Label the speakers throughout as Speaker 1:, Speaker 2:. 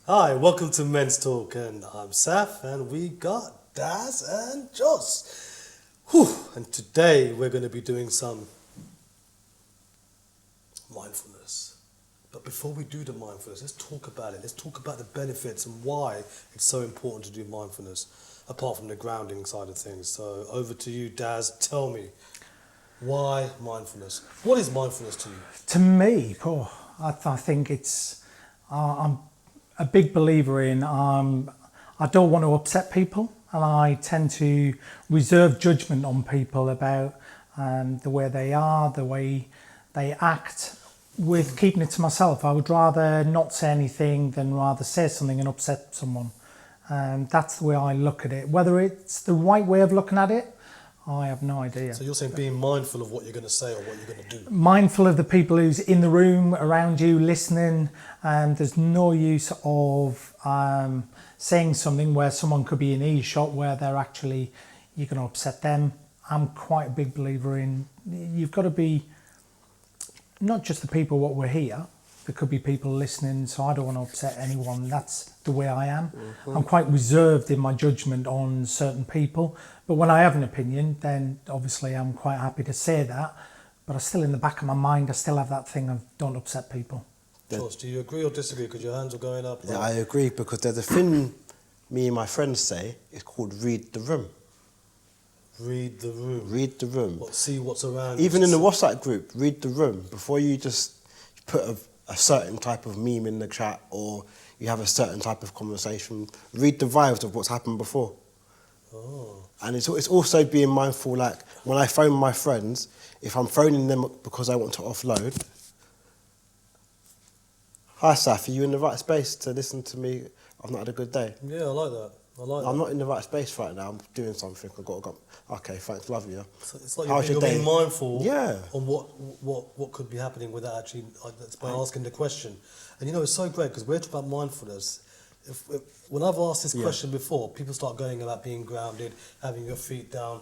Speaker 1: Hi, welcome to Men's Talk, and I'm Saf, and we got Daz and Joss. Whew. And today we're going to be doing some mindfulness. But before we do the mindfulness, let's talk about it. Let's talk about the benefits and why it's so important to do mindfulness, apart from the grounding side of things. So over to you, Daz. Tell me, why mindfulness? What is mindfulness to you?
Speaker 2: To me, I think I'm a big believer in, I don't want to upset people, and I tend to reserve judgment on people about the way they are, the way they act, with keeping it to myself. I would rather not say anything than rather say something and upset someone. And that's the way I look at it. Whether it's the right way of looking at it, I have no idea.
Speaker 1: So you're saying being mindful of what you're going to say or what you're going to do?
Speaker 2: Mindful of the people who's in the room around you listening. There's no use of saying something where someone could be in earshot where you're going to upset them. I'm quite a big believer in, you've got to be not just the people what we're here. There could be people listening, so I don't want to upset anyone. That's the way I am. Mm-hmm. I'm quite reserved in my judgment on certain people. But when I have an opinion, then obviously I'm quite happy to say that. But I still, in the back of my mind, I still have that thing of don't upset people.
Speaker 1: Josh, do you agree or disagree? Because your hands are going up.
Speaker 3: Yeah, I agree, because there's a thing me and my friends say, it's called read the room.
Speaker 1: Read the room.
Speaker 3: Read the room.
Speaker 1: See what's around.
Speaker 3: Even in the WhatsApp group, read the room. Before you just put a certain type of meme in the chat or you have a certain type of conversation, read the vibes of what's happened before.
Speaker 1: Oh.
Speaker 3: And it's also being mindful, like when I phone my friends, if I'm phoning them because I want to offload, hi Saf, are you in the right space to listen to me? I've not had a good day.
Speaker 1: Yeah, I like that.
Speaker 3: I'm not in the right space right now. I'm doing something. I've got to go. Okay, thanks, love you.
Speaker 1: So it's like you're being mindful on what could be happening without actually by asking the question. And it's so great because we're talking about mindfulness. When I've asked this question before, people start going about being grounded, having your feet down,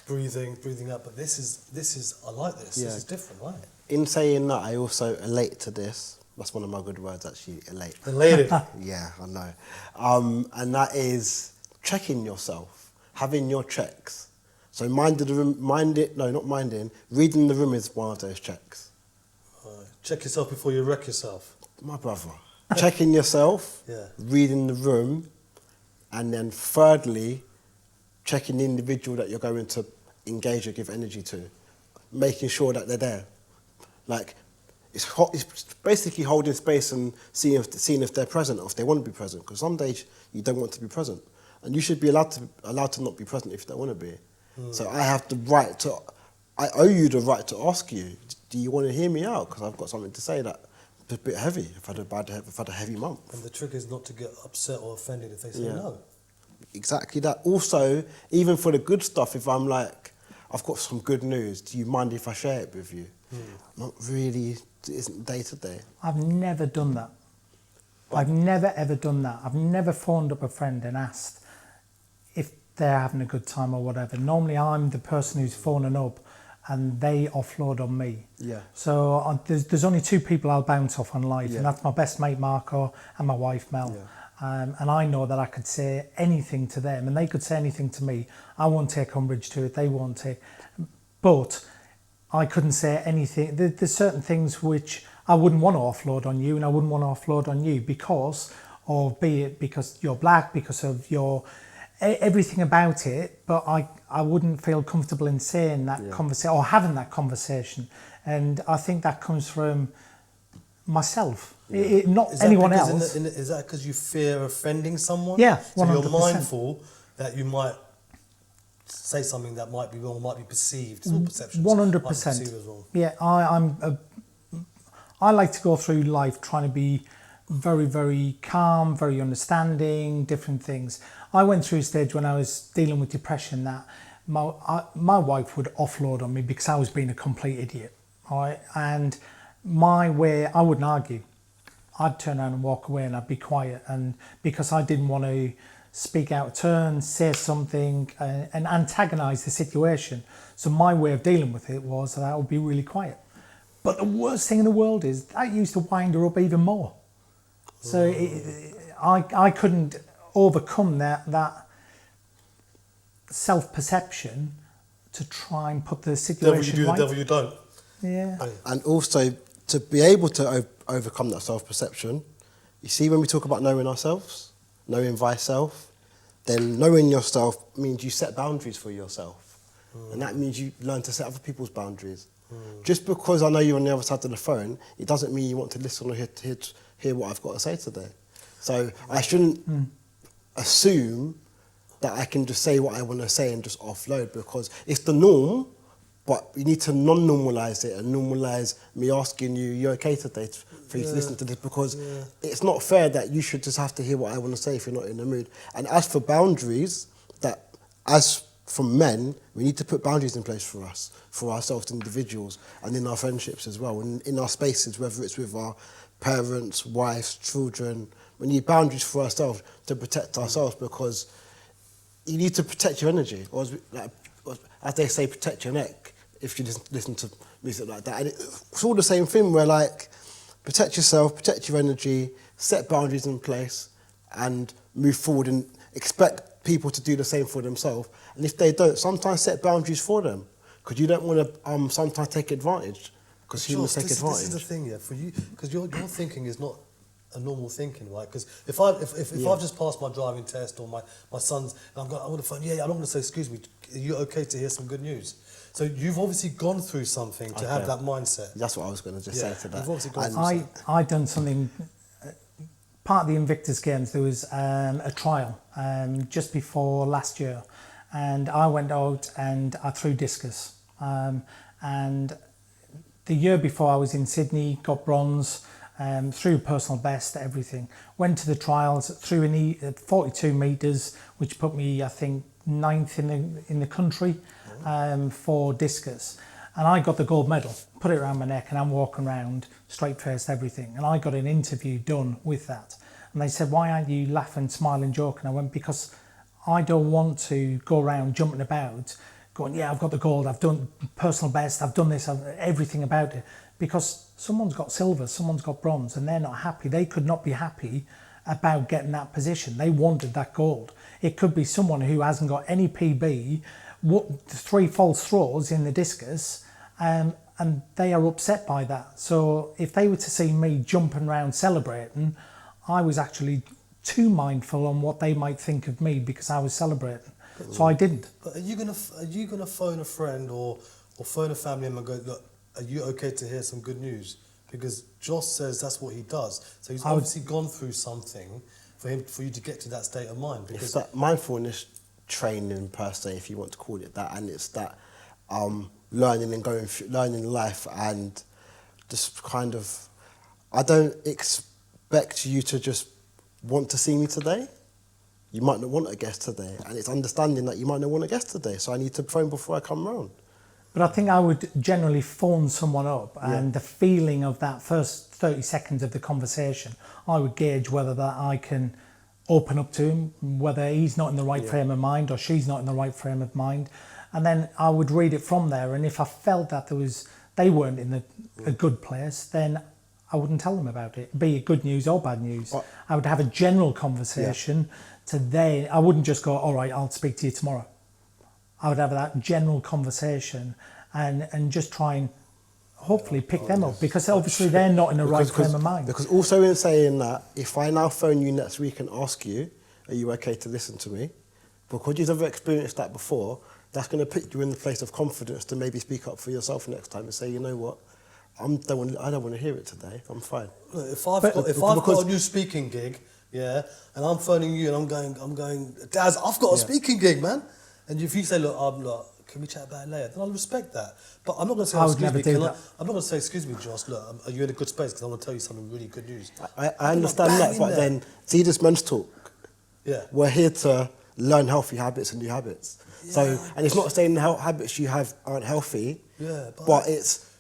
Speaker 1: breathing up. But this is I like this.
Speaker 3: Yeah.
Speaker 1: This is different, right?
Speaker 3: In saying that, I also elate to this. That's one of my good words, actually, elate.
Speaker 1: Elated.
Speaker 3: Yeah, I know. And that is checking yourself, having your checks. So reading the room is one of those checks.
Speaker 1: Check yourself before you wreck yourself.
Speaker 3: My brother. Checking yourself, reading the room, and then thirdly, checking the individual that you're going to engage or give energy to, making sure that they're there. Like, it's basically holding space and seeing if they're present or if they want to be present. Because some days you don't want to be present, and you should be allowed to not be present if you don't want to be. So I owe you the right to ask you, do you want to hear me out? Because I've got something to say that it's a bit heavy. I've had a heavy month.
Speaker 1: And the trick is not to get upset or offended if they say no. Exactly
Speaker 3: that. Also, even for the good stuff, if I'm like, I've got some good news, do you mind if I share it with you? Not really, it isn't day to day.
Speaker 2: I've never done that. I've never ever done that. I've never phoned up a friend and asked if they're having a good time or whatever. Normally I'm the person who's phoning up and they offload on me.
Speaker 3: Yeah.
Speaker 2: So there's only two people I'll bounce off on life, and that's my best mate Marco and my wife Mel. Yeah. And I know that I could say anything to them and they could say anything to me. I won't take umbrage to it, they won't take. But I couldn't say anything. There's certain things which I wouldn't want to offload on you and I wouldn't want to offload on you because you're black, because of your everything about it, but I wouldn't feel comfortable in saying that conversation or having that conversation. And I think that comes from myself, not anyone else.
Speaker 1: Is that because you fear offending someone?
Speaker 2: Yeah, 100%.
Speaker 1: So you're mindful that you might say something that might be wrong, might be perceived. It's all perceptions.
Speaker 2: 100%. Yeah, I like to go through life trying to be very, very calm, very understanding, different things. I went through a stage when I was dealing with depression that my wife would offload on me because I was being a complete idiot. Right? And my way, I wouldn't argue. I'd turn around and walk away and I'd be quiet. And because I didn't want to speak out of turn, say something and antagonise the situation. So my way of dealing with it was that I would be really quiet. But the worst thing in the world is that used to wind her up even more. So I couldn't overcome that self-perception to try and put the situation right.
Speaker 1: Devil you don't.
Speaker 2: Yeah.
Speaker 3: And also, to be able to overcome that self-perception, you see, when we talk about knowing ourselves, knowing thyself, then knowing yourself means you set boundaries for yourself. And that means you learn to set other people's boundaries. Just because I know you're on the other side of the phone, it doesn't mean you want to listen or hear what I've got to say today. So I shouldn't assume that I can just say what I want to say and just offload, because it's the norm, but you need to non-normalise it and normalise me asking you, you okay today, for you to listen to this, because it's not fair that you should just have to hear what I want to say if you're not in the mood. And as for boundaries, as for men, we need to put boundaries in place for us, for ourselves, individuals, and in our friendships as well, and in our spaces, whether it's with our parents, wives, children. We need boundaries for ourselves to protect ourselves, because you need to protect your energy, or as they say, protect your neck, if you listen to music like that. And it's all the same thing, where like, protect yourself, protect your energy, set boundaries in place, and move forward, and expect people to do the same for themselves. And if they don't, sometimes set boundaries for them, because you don't want to sometimes take advantage, because humans take advantage.
Speaker 1: This is the thing, yeah, for you, because your thinking is not a normal thinking, right? Because if I've just passed my driving test, or my son's, and I'm on the phone, I'm not going to say, excuse me, are you okay to hear some good news? So you've obviously gone through something to have that mindset.
Speaker 3: That's what I was going to just say to that.
Speaker 1: You've obviously gone through
Speaker 2: I'd done something, part of the Invictus games, there was a trial just before last year, and I went out and I threw discus. And the year before I was in Sydney, got bronze, threw personal best, everything. Went to the trials, threw in 42 metres, which put me, I think, 9th in the country for discus. And I got the gold medal, put it around my neck, and I'm walking around straight-faced, everything. And I got an interview done with that. And they said, why aren't you laughing, smiling, joking? I went, because I don't want to go around jumping about, going, yeah, I've got the gold, I've done personal best, I've done this, everything about it. Because someone's got silver, someone's got bronze, and they're not happy. They could not be happy about getting that position. They wanted that gold. It could be someone who hasn't got any PB, 3 false throws in the discus, and they are upset by that. So if they were to see me jumping around celebrating, I was actually too mindful on what they might think of me because I was celebrating. So I didn't.
Speaker 1: But are you gonna phone a friend or phone a family member and go, look, are you okay to hear some good news? Because Josh says that's what he does. So he's obviously gone through something for you to get to that state of mind. Because
Speaker 3: it's that mindfulness training per se, if you want to call it that, and it's that learning life, and just kind of, I don't expect you to just want to see me today. You might not want a guest today, and it's understanding that you might not want a guest today, so I need to phone before I come round.
Speaker 2: But I think I would generally phone someone up, and the feeling of that first 30 seconds of the conversation, I would gauge whether that I can open up to him, whether he's not in the right frame of mind or she's not in the right frame of mind. And then I would read it from there. And if I felt that they weren't in a good place, then I wouldn't tell them about it, be it good news or bad news. I would have a general conversation I wouldn't just go, all right, I'll speak to you tomorrow. I would have that general conversation and just try and hopefully pick them up, because obviously they're not in the right frame of mind.
Speaker 3: Because also in saying that, if I now phone you next week and ask you, are you okay to listen to me? Because you've never experienced that before, that's going to put you in the place of confidence to maybe speak up for yourself next time and say, you know what, I don't want to hear it today, I'm fine.
Speaker 1: Look, if I've got a new speaking gig, and I'm phoning you and I'm going, Daz, I've got a speaking gig, man. And if you say, look, can we chat about it later? Then I'll respect that. But I'm not going to say, excuse me, I'm not going to say, excuse me, Josh, look, are you in a good space? Because I'm going to tell you something really good news.
Speaker 3: I understand that, but then, see this men's talk?
Speaker 1: Yeah.
Speaker 3: We're here to learn healthy habits and new habits. Yeah. So, and it's not saying the habits you have aren't healthy, but it's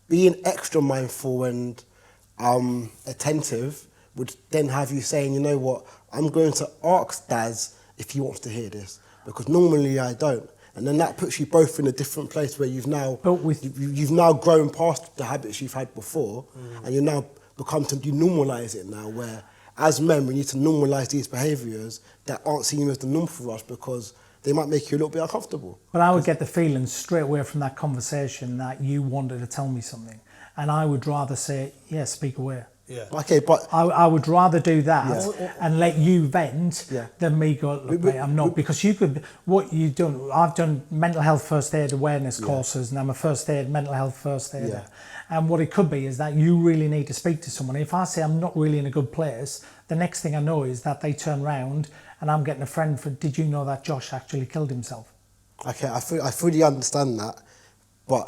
Speaker 3: being extra mindful and attentive would then have you saying, you know what, I'm going to ask Daz if he wants to hear this, because normally I don't. And then that puts you both in a different place where you've now grown past the habits you've had before, and you now you normalise it now, where as men, we need to normalise these behaviours that aren't seen as the norm for us because they might make you a little bit uncomfortable.
Speaker 2: But I would get the feeling straight away from that conversation that you wanted to tell me something. And I would rather say, yeah, speak away.
Speaker 1: Yeah.
Speaker 3: Okay, but
Speaker 2: I would rather do that and let you vent than me go, look, mate, I'm not. Because you could, what you've done, I've done mental health first aid awareness courses, and I'm a first aid, mental health first aider. And what it could be is that you really need to speak to someone. If I say I'm not really in a good place, the next thing I know is that they turn around and I'm getting a friend for, did you know that Josh actually killed himself?
Speaker 3: Okay, I fully understand that, but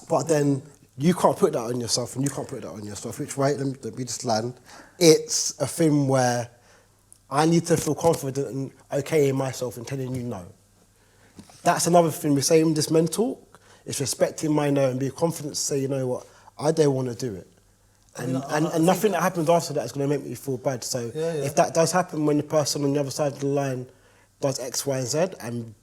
Speaker 3: but then you can't put that on yourself, and you can't put that on yourself. Which way? Let me just land. It's a thing where I need to feel confident and okay in myself and telling you no. That's another thing we say in this men talk. It's respecting my no and be confident to say, you know what, I don't want to do it. And nothing that happens after that is going to make me feel bad. So if that does happen when the person on the other side of the line does X, Y, and Z and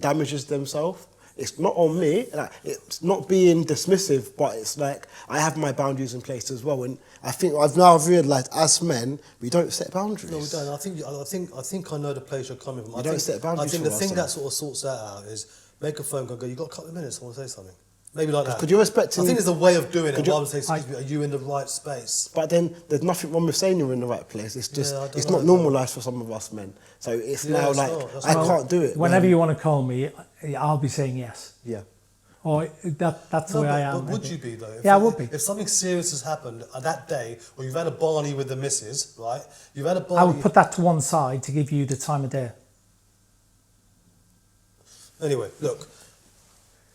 Speaker 3: damages themselves, it's not on me. Like, it's not being dismissive, but it's like I have my boundaries in place as well. And I think I've now realised as men we don't set boundaries.
Speaker 1: No, we don't. I think I know the place you're coming from.
Speaker 3: We don't set boundaries.
Speaker 1: I think the thing that sort of sorts that out is make a phone call. Go. You got a couple of minutes? I want to say something. Maybe like that.
Speaker 3: Could you respect?
Speaker 1: I think there's a way of doing it. I would say, excuse me, are you in the right space?
Speaker 3: But then there's nothing wrong with saying you're in the right place. It's just it's not normalised for some of us men. So it's now like I can't do it.
Speaker 2: Whenever you want to call me, I'll be saying yes.
Speaker 3: Yeah.
Speaker 2: Or that's the way I am.
Speaker 1: But would you be though?
Speaker 2: I would be.
Speaker 1: If something serious has happened that day, or you've had a Barney with the missus, right? You've had a Barney.
Speaker 2: I would put that to one side to give you the time of day.
Speaker 1: Anyway, look.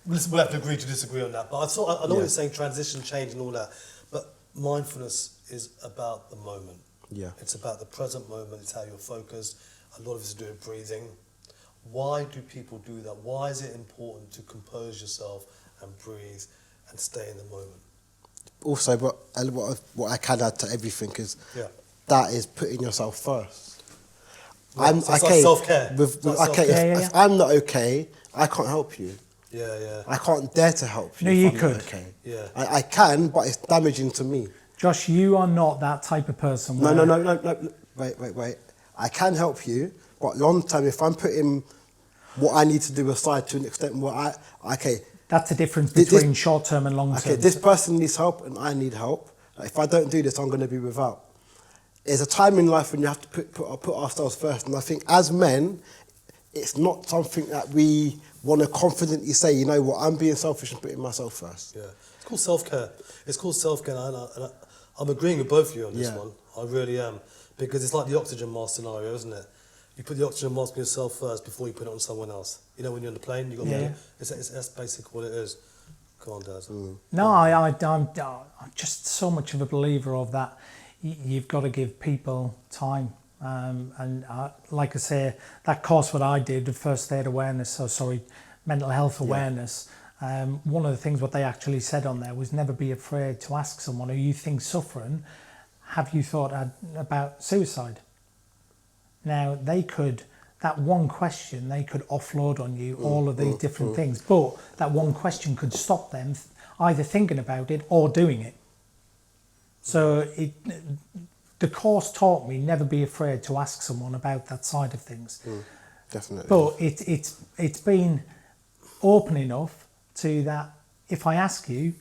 Speaker 1: We'll have to agree to disagree on that. But I know you're saying transition, change and all that. But mindfulness is about the moment.
Speaker 3: Yeah.
Speaker 1: It's about the present moment. It's how you're focused. A lot of it is to do with breathing. Why do people do that? Why is it important to compose yourself and breathe and stay in the moment?
Speaker 3: Also, what I can add to everything is that is putting yourself first.
Speaker 1: Right. So it's like self-care.
Speaker 3: If I'm not okay, I can't help you.
Speaker 1: Yeah.
Speaker 3: I can't dare to help you.
Speaker 2: No, you could.
Speaker 3: Okay.
Speaker 1: Yeah.
Speaker 3: I can, but it's damaging to me.
Speaker 2: Josh, you are not that type of person.
Speaker 3: No. Wait. I can help you, but long term, if I'm putting what I need to do aside to an extent where
Speaker 2: that's the difference between short term and long term.
Speaker 3: Okay, this person needs help and I need help. If I don't do this, I'm going to be without. There's a time in life when you have to put ourselves first, and I think as men, it's not something that we want to confidently say, you know what, I'm being selfish and putting myself first.
Speaker 1: Yeah, it's called self-care. It's called self-care, and I'm agreeing with both of you on this one. I really am, because it's like the oxygen mask scenario, isn't it? You put the oxygen mask on yourself first before you put it on someone else. You know, when you're on the plane, you got that's basically what it is. Come on, Dad.
Speaker 2: No, I'm just so much of a believer of that. You've got to give people time. Like I say, that course what I did, the first aid awareness, mental health awareness, one of the things what they actually said on there was never be afraid to ask someone who you think suffering, have you thought about suicide? Now, that one question, they could offload on you all of these different things, but that one question could stop them either thinking about it or doing it. So the course taught me never be afraid to ask someone about that side of things.
Speaker 3: Definitely.
Speaker 2: But it's been open enough to that if I ask you,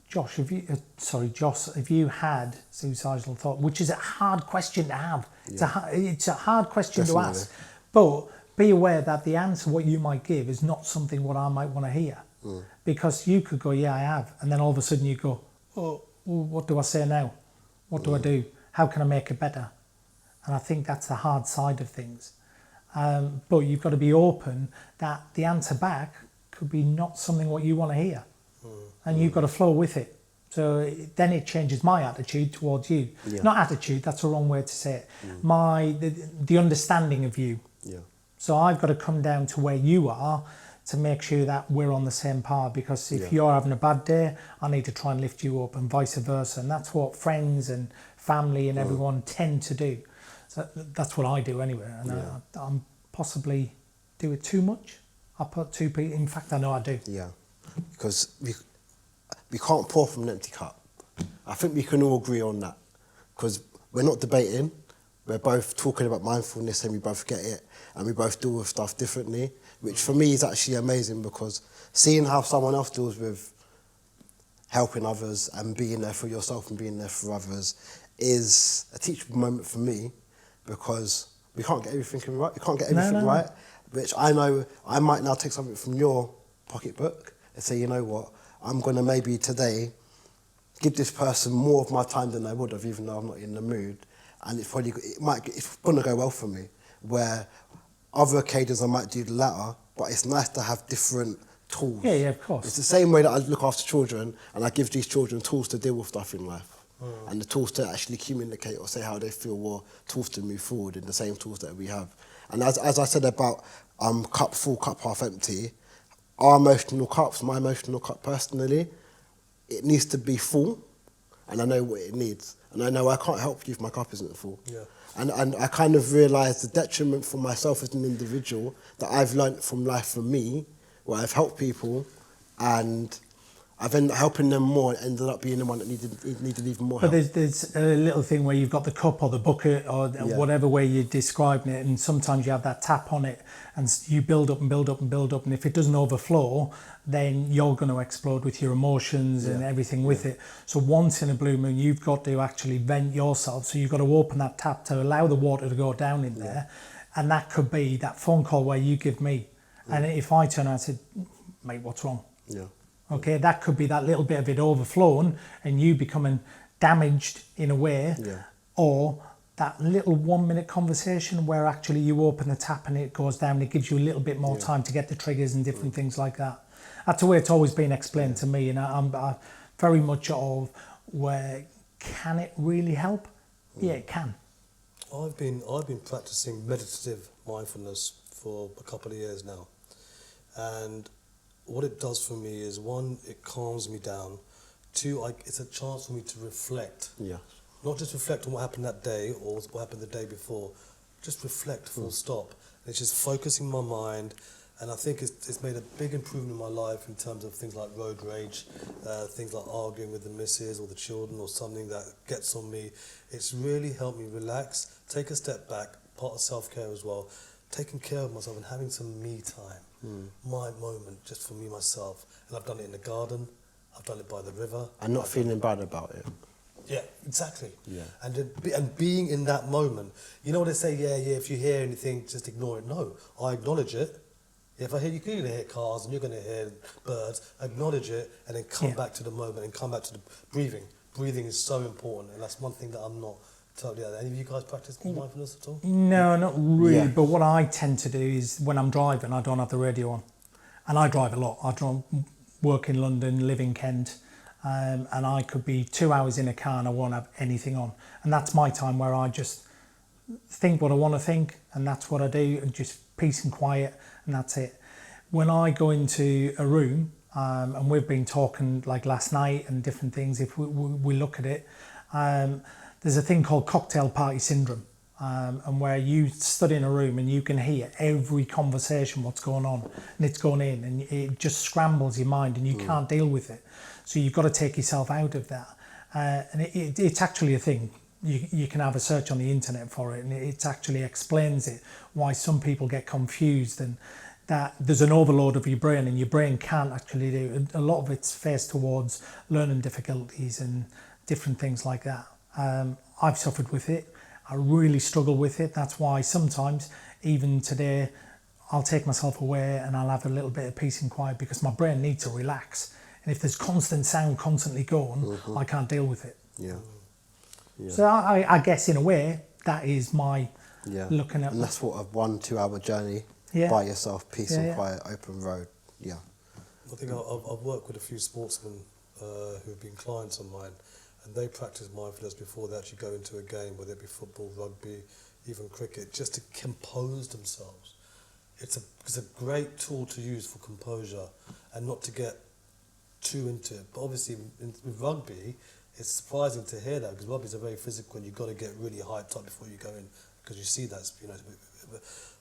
Speaker 2: Josh, have you had suicidal thought, which is a hard question to have. It's a hard question to ask. But be aware that the answer what you might give is not something what I might want to hear. Because you could go, yeah, I have. And then all of a sudden you go, oh, what do I say now? What do I do? How can I make it better? And I think that's the hard side of things. But you've got to be open that the answer back could be not something what you want to hear. And you've got to flow with it. So then it changes my attitude towards you. Not attitude, that's the wrong way to say it. The understanding of you. So I've got to come down to where you are to make sure that we're on the same par, because if you're having a bad day, I need to try and lift you up, and vice versa. And that's what friends and family and everyone tend to do. So that's what I do anyway. And I'm possibly do it too much. I put two people, in fact I know I do.
Speaker 3: Yeah, because we can't pour from an empty cup. I think we can all agree on that, because we're not debating. We're both talking about mindfulness and we both get it and we both deal with stuff differently, which for me is actually amazing because seeing how someone else deals with helping others and being there for yourself and being there for others is a teachable moment for me because we can't get everything right. You can't get everything right, which I know I might now take something from your pocketbook and say, you know what, I'm going to maybe today give this person more of my time than I would have, even though I'm not in the mood. And it's going to go well for me. Where other occasions I might do the latter, but it's nice to have different tools.
Speaker 2: Yeah, of course.
Speaker 3: It's the same way that I look after children and I give these children tools to deal with stuff in life. And the tools to actually communicate or say how they feel or tools to move forward in the same tools that we have. And as I said about cup full, cup half empty, our emotional cups, my emotional cup personally, it needs to be full and I know what it needs. And I know I can't help you if my cup isn't full. Yeah. And I kind of realised the detriment for myself as an individual that I've learnt from life for me, where I've helped people and I've ended up helping them more and ended up being the one that needed even more help.
Speaker 2: But there's a little thing where you've got the cup or the bucket or whatever way you're describing it, and sometimes you have that tap on it and you build up and build up and build up, and if it doesn't overflow, then you're going to explode with your emotions and everything with it. So once in a blue moon, you've got to actually vent yourself. So you've got to open that tap to allow the water to go down in there. And that could be that phone call where you give me. And if I turn around and said, mate, what's wrong?
Speaker 3: Yeah.
Speaker 2: Okay, that could be that little bit of it overflowing and you becoming damaged in a way, or that little 1 minute conversation where actually you open the tap and it goes down, it gives you a little bit more time to get the triggers and different things like that. That's the way it's always been explained to me, and I'm very much of where, can it really help? Yeah, it can.
Speaker 1: I've been practicing meditative mindfulness for a couple of years now, and what it does for me is, one, it calms me down. Two, it's a chance for me to reflect.
Speaker 3: Yeah.
Speaker 1: Not just reflect on what happened that day or what happened the day before. Just reflect, full stop. And it's just focusing my mind. And I think it's made a big improvement in my life in terms of things like road rage, things like arguing with the missus or the children or something that gets on me. It's really helped me relax, take a step back, part of self-care as well, taking care of myself and having some me time, my moment, just for me, myself. And I've done it in the garden, I've done it by the river.
Speaker 3: And not feeling bad about it.
Speaker 1: Yeah, exactly.
Speaker 3: Yeah.
Speaker 1: And being in that moment. You know what they say, if you hear anything, just ignore it. No, I acknowledge it. If I hear, you're going to hear cars and you're going to hear birds, acknowledge it and then come back to the moment and come back to the breathing. Breathing is so important, and that's one thing that I'm not totally at. Any of you guys practice mindfulness at all?
Speaker 2: No, not really. But what I tend to do is when I'm driving, I don't have the radio on. And I drive a lot. I work in London, live in Kent, and I could be 2 hours in a car and I won't have anything on. And that's my time where I just think what I want to think, and that's what I do, and just peace and quiet, and that's it. When I go into a room, and we've been talking like last night and different things, if we look at it, there's a thing called cocktail party syndrome, and where you stood in a room and you can hear every conversation, what's going on, and it's going in, and it just scrambles your mind and you can't deal with it. So you've got to take yourself out of that. And it's actually a thing. You can have a search on the internet for it, and it actually explains it, why some people get confused, and that there's an overload of your brain and your brain can't actually do it. A lot of it's faced towards learning difficulties and different things like that. I've suffered with it. I really struggle with it. That's why sometimes, even today, I'll take myself away and I'll have a little bit of peace and quiet, because my brain needs to relax. And if there's constant sound constantly going, I can't deal with it.
Speaker 3: Yeah.
Speaker 2: So I guess in a way that is my looking at.
Speaker 3: And that's what a 1-2 hour journey by yourself, peace and quiet, open road. Yeah.
Speaker 1: I think I've worked with a few sportsmen who've been clients of mine, and they practice mindfulness before they actually go into a game, whether it be football, rugby, even cricket, just to compose themselves. It's a great tool to use for composure and not to get too into it. But obviously with rugby, it's surprising to hear that, because rugby's a very physical and you've got to get really hyped up before you go in, because you see that,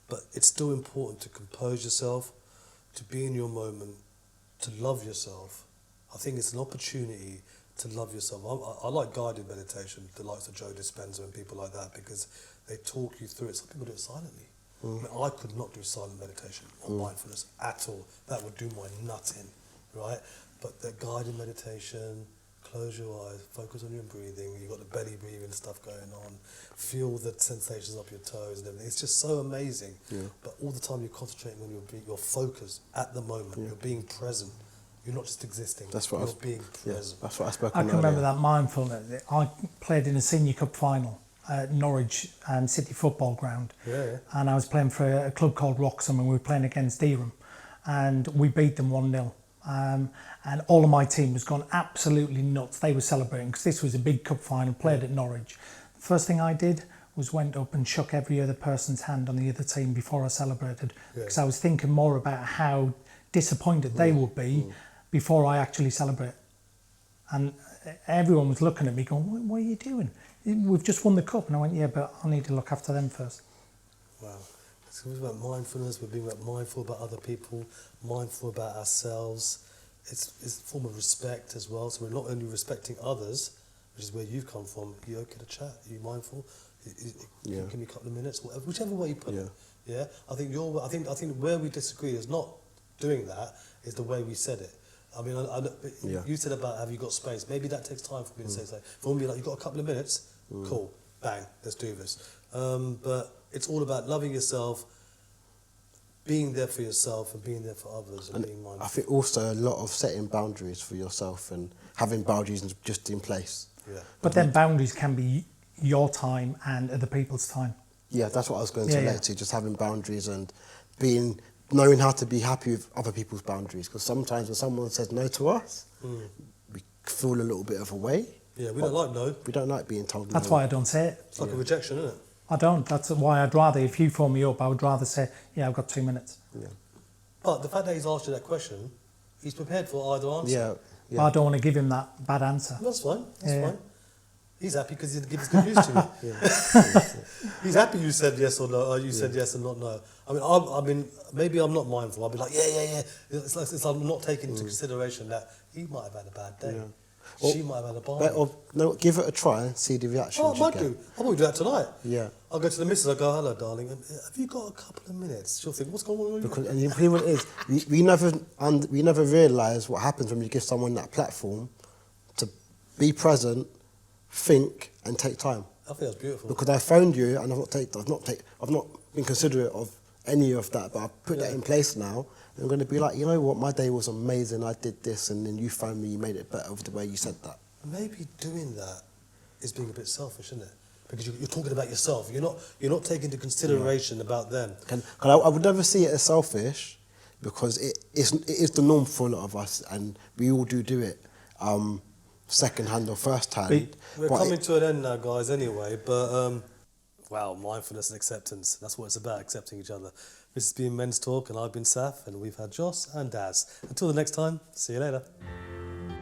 Speaker 1: but it's still important to compose yourself, to be in your moment, to love yourself. I think it's an opportunity to love yourself. I like guided meditation, the likes of Joe Dispenza and people like that, because they talk you through it. Some people do it silently. I mean, I could not do silent meditation or mindfulness at all. That would do my nut in, right? But the guided meditation, close your eyes, focus on your breathing, you've got the belly breathing stuff going on, feel the sensations up your toes and everything. It's just so amazing. Yeah. But all the time you're concentrating on your focus at the moment, you're being present. You're not just existing, you're being present.
Speaker 3: That's what I spoke
Speaker 2: I can remember that mindfulness. I played in a senior cup final at Norwich City football ground. And I was playing for a club called Wroxham, and we were playing against Dereham, and we beat them 1-0. And all of my team was gone absolutely nuts. They were celebrating because this was a big cup final, played at Norwich. The first thing I did was went up and shook every other person's hand on the other team before I celebrated, because I was thinking more about how disappointed they would be before I actually celebrate. And everyone was looking at me going, what are you doing? We've just won the cup. And I went, yeah, but I need to look after them first.
Speaker 1: Wow. So it's about mindfulness, we're being mindful about other people, mindful about ourselves. It's a form of respect as well. So we're not only respecting others, which is where you've come from. Are you okay to chat? Are you mindful? Give me a couple of minutes, whatever, whichever way you put it. Yeah. I think where we disagree is not doing that, is the way we said it. I mean, you said about have you got space? Maybe that takes time for me to say so. For me, like, you've got a couple of minutes, cool, bang, let's do this. But it's all about loving yourself, being there for yourself and being there for others and being mindful.
Speaker 3: I think also a lot of setting boundaries for yourself and having boundaries just in place.
Speaker 1: Yeah.
Speaker 2: But then boundaries can be your time and other people's time.
Speaker 3: Yeah, that's what I was going to relate to, just having boundaries and knowing how to be happy with other people's boundaries. Because sometimes when someone says no to us, we feel a little bit of a way.
Speaker 1: Yeah, we don't like no.
Speaker 3: We don't like being told no.
Speaker 2: That's why I don't say it.
Speaker 1: It's like a rejection, isn't it?
Speaker 2: I don't. That's why I'd rather, if you phone me up, I would rather say, yeah, I've got 2 minutes.
Speaker 3: Yeah.
Speaker 1: But the fact that he's asked you that question, he's prepared for either answer.
Speaker 3: Yeah.
Speaker 2: But I don't want to give him that bad answer.
Speaker 1: That's fine. That's fine. He's happy because he gives good news to you. He's happy you said yes or no, or you said yes and not no. I mean, maybe I'm not mindful. I'll be like, yeah. It's like I'm not taking into consideration that he might have had a bad day. She might have had a bad day.
Speaker 3: No, give it a try and see the reaction.
Speaker 1: I might do. I'll probably do that tonight.
Speaker 3: Yeah.
Speaker 1: I'll go to the missus, I'll go, hello, darling, have you got a couple of minutes? She'll think, what's going on with you?
Speaker 3: Because, and the problem is, we never realise what happens when you give someone that platform to be present, think, and take time.
Speaker 1: I think that's beautiful.
Speaker 3: Because I phoned you and I've not been considerate of any of that, but I've put that in place now. I'm going to be like, you know what, my day was amazing, I did this, and then you phoned me, you made it better with the way you said that.
Speaker 1: Maybe doing that is being a bit selfish, isn't it? Because you're talking about yourself. You're not taking into consideration about them.
Speaker 3: I would never see it as selfish, because it is the norm for a lot of us, and we all do it second hand or first hand.
Speaker 1: We're coming to an end now, guys, anyway, but wow, mindfulness and acceptance. That's what it's about, accepting each other. This has been Men's Talk, and I've been Saf, and we've had Joss and Daz. Until the next time, see you later.